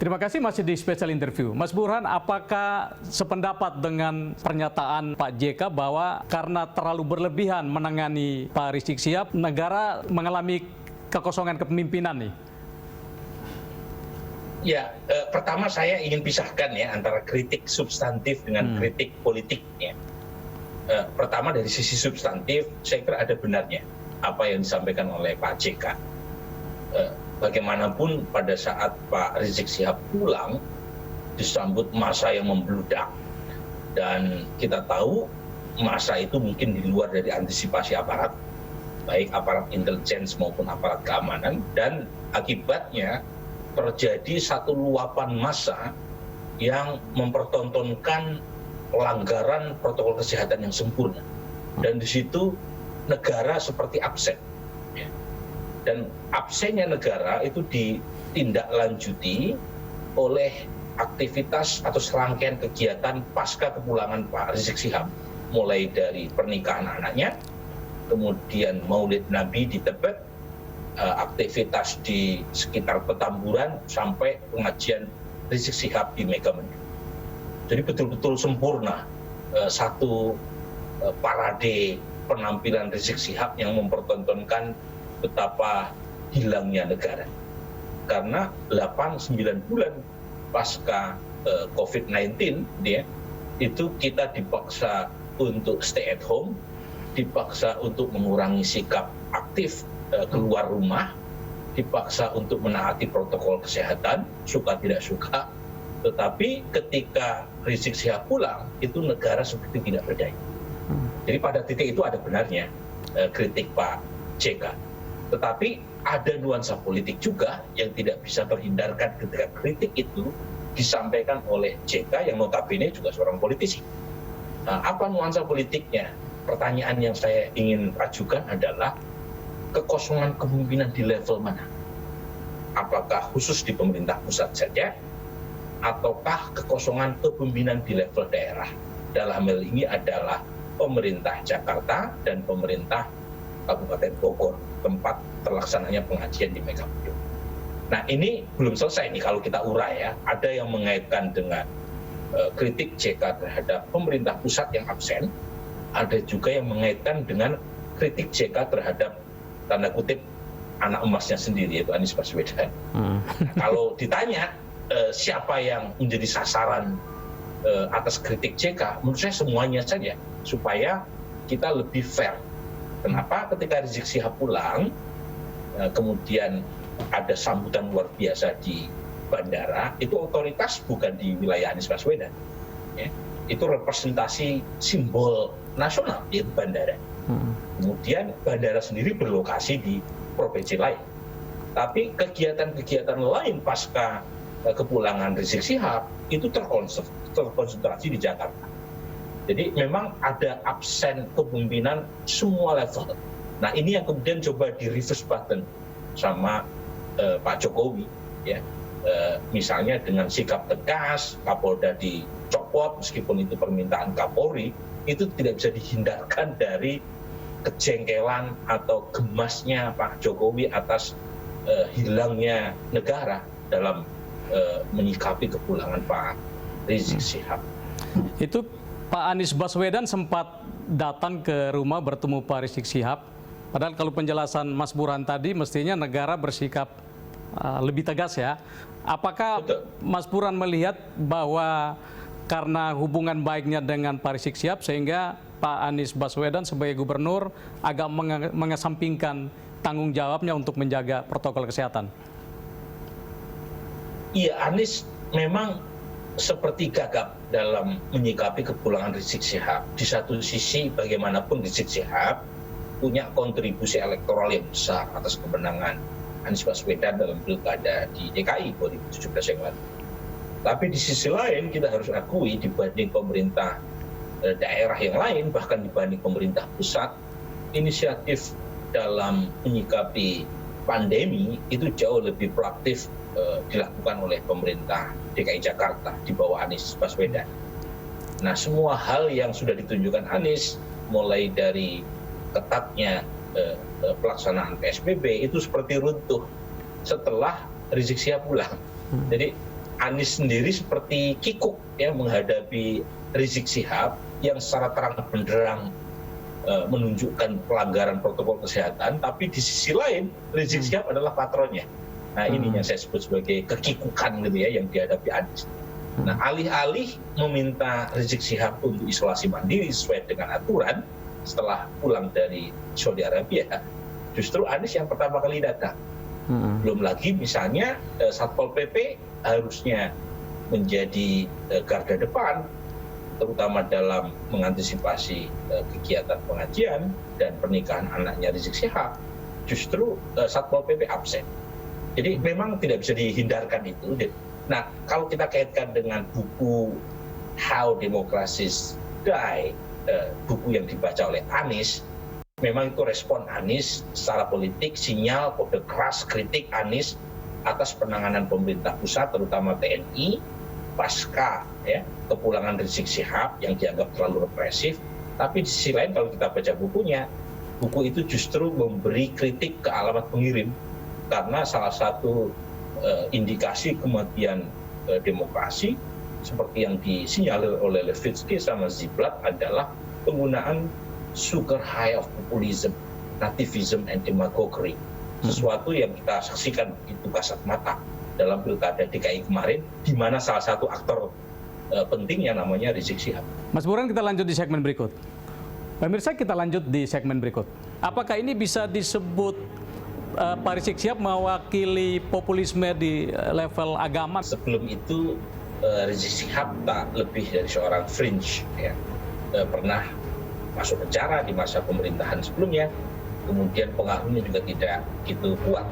Terima kasih masih di special interview. Mas Burhan, apakah sependapat dengan pernyataan Pak JK bahwa karena terlalu berlebihan menangani Pak Rizik Syihab, negara mengalami kekosongan kepemimpinan nih? Ya, pertama saya ingin pisahkan ya antara kritik substantif dengan kritik politik. Ya. Pertama dari sisi substantif, saya kira ada benarnya apa yang disampaikan oleh Pak JK. Bagaimanapun pada saat Pak Rizik Syihab pulang, disambut massa yang membludak. Dan kita tahu massa itu mungkin di luar dari antisipasi aparat, baik aparat intelligence maupun aparat keamanan, dan akibatnya terjadi satu luapan massa yang mempertontonkan pelanggaran protokol kesehatan yang sempurna. Dan di situ negara seperti absen. Dan absennya negara itu ditindaklanjuti oleh aktivitas atau serangkaian kegiatan pasca kepulangan Pak Rizik Syihab, mulai dari pernikahan anaknya, kemudian Maulid Nabi di Tebet, aktivitas di sekitar Petamburan, sampai pengajian Rizik Syihab di Megamendung. Jadi betul-betul sempurna satu parade penampilan Rizik Syihab yang mempertontonkan betapa hilangnya negara. Karena 8-9 bulan pasca COVID-19 itu kita dipaksa untuk stay at home, dipaksa untuk mengurangi sikap aktif keluar rumah, dipaksa untuk menaati protokol kesehatan, suka tidak suka. Tetapi ketika Rizik Syihab pulang, itu negara seperti tidak berdaya. Jadi pada titik itu ada benarnya kritik Pak JK. Tetapi ada nuansa politik juga yang tidak bisa terhindarkan ketika kritik itu disampaikan oleh JK yang notabene juga seorang politisi. Nah, apa nuansa politiknya? Pertanyaan yang saya ingin ajukan adalah kekosongan kepemimpinan di level mana? Apakah khusus di pemerintah pusat saja? Ataukah kekosongan kepemimpinan di level daerah? Dalam hal ini adalah pemerintah Jakarta dan pemerintah Kabupaten Bogor, tempat terlaksananya pengajian di Megamendung. Nah, ini belum selesai nih kalau kita urai ya. Ada yang mengaitkan dengan kritik JK terhadap pemerintah pusat yang absen. Ada juga yang mengaitkan dengan kritik JK terhadap tanda kutip anak emasnya sendiri, yaitu Anies Baswedan. Nah, kalau ditanya siapa yang menjadi sasaran atas kritik JK, menurut saya semuanya saja, supaya kita lebih fair. Kenapa ketika Rizik Syihab pulang, kemudian ada sambutan luar biasa di bandara, itu otoritas bukan di wilayah Anies Baswedan. Ya. Itu representasi simbol nasional di bandara. Kemudian bandara sendiri berlokasi di provinsi lain. Tapi kegiatan-kegiatan lain pasca kepulangan Rizik Syihab itu terkonsentrasi di Jakarta. Jadi memang ada absen kepemimpinan semua level. Nah, ini yang kemudian coba di reverse button sama Pak Jokowi, ya. Misalnya dengan sikap tegas, Kapolda dicopot meskipun itu permintaan Kapolri, itu tidak bisa dihindarkan dari kejengkelan atau gemasnya Pak Jokowi atas hilangnya negara dalam menyikapi kepulangan Pak Rizik Syihab. Itu Pak Anies Baswedan sempat datang ke rumah bertemu Pak Rizik Syihab. Padahal kalau penjelasan Mas Burhan tadi mestinya negara bersikap lebih tegas ya. Apakah Mas Burhan melihat bahwa karena hubungan baiknya dengan Pak Rizik Syihab sehingga Pak Anies Baswedan sebagai gubernur agak mengesampingkan tanggung jawabnya untuk menjaga protokol kesehatan? Iya, Anies memang seperti gagap dalam menyikapi kepulangan Rizik Syihab. Di satu sisi bagaimanapun Rizik Syihab punya kontribusi elektoral yang besar atas kemenangan Anies Baswedan dalam pilkada di DKI 2017 yang lalu. Tapi di sisi lain kita harus akui dibanding pemerintah daerah yang lain, bahkan dibanding pemerintah pusat, inisiatif dalam menyikapi pandemi itu jauh lebih proaktif dilakukan oleh pemerintah DKI Jakarta di bawah Anies Baswedan. Nah, semua hal yang sudah ditunjukkan Anies, mulai dari ketatnya pelaksanaan PSBB itu seperti runtuh setelah Rizik Syihab pulang. Jadi Anies sendiri seperti kikuk ya menghadapi Rizik Syihab yang secara terang benderang menunjukkan pelanggaran protokol kesehatan, tapi di sisi lain Rizik Syihab adalah patronnya. Nah ini yang saya sebut sebagai kekikukan gitu ya yang dihadapi Anies. Nah alih-alih meminta Rizik Syihab untuk isolasi mandiri sesuai dengan aturan setelah pulang dari Saudi Arabia, justru Anies yang pertama kali datang. Belum lagi misalnya Satpol PP harusnya menjadi garda depan, terutama dalam mengantisipasi kegiatan pengajian dan pernikahan anaknya Rizik Syihab. Justru Satpol PP absen. Jadi memang tidak bisa dihindarkan itu. Nah, kalau kita kaitkan dengan buku How Democracies Die, buku yang dibaca oleh Anies, memang itu respon Anies secara politik, sinyal kode keras kritik Anies atas penanganan pemerintah pusat, terutama TNI, pasca ya, kepulangan Rizik Syihab yang dianggap terlalu represif. Tapi di sisi lain kalau kita baca bukunya, buku itu justru memberi kritik ke alamat pengirim, karena salah satu indikasi kematian demokrasi seperti yang disinyalir oleh Levitsky sama Ziblatt adalah penggunaan sugar high of populism, nativism, and demagoguery. Sesuatu yang kita saksikan begitu kasat mata dalam pilkada DKI kemarin, di mana salah satu aktor penting yang namanya Rizik Syihab. Mas Burhan, kita lanjut di segmen berikut. Pemirsa, kita lanjut di segmen berikut. Apakah ini bisa disebut Pak Rizik Syihab mewakili populisme di level agama? Sebelum itu Rizik Syihab tak lebih dari seorang fringe, ya. Pernah masuk penjara di masa pemerintahan sebelumnya, kemudian pengaruhnya juga tidak gitu kuat.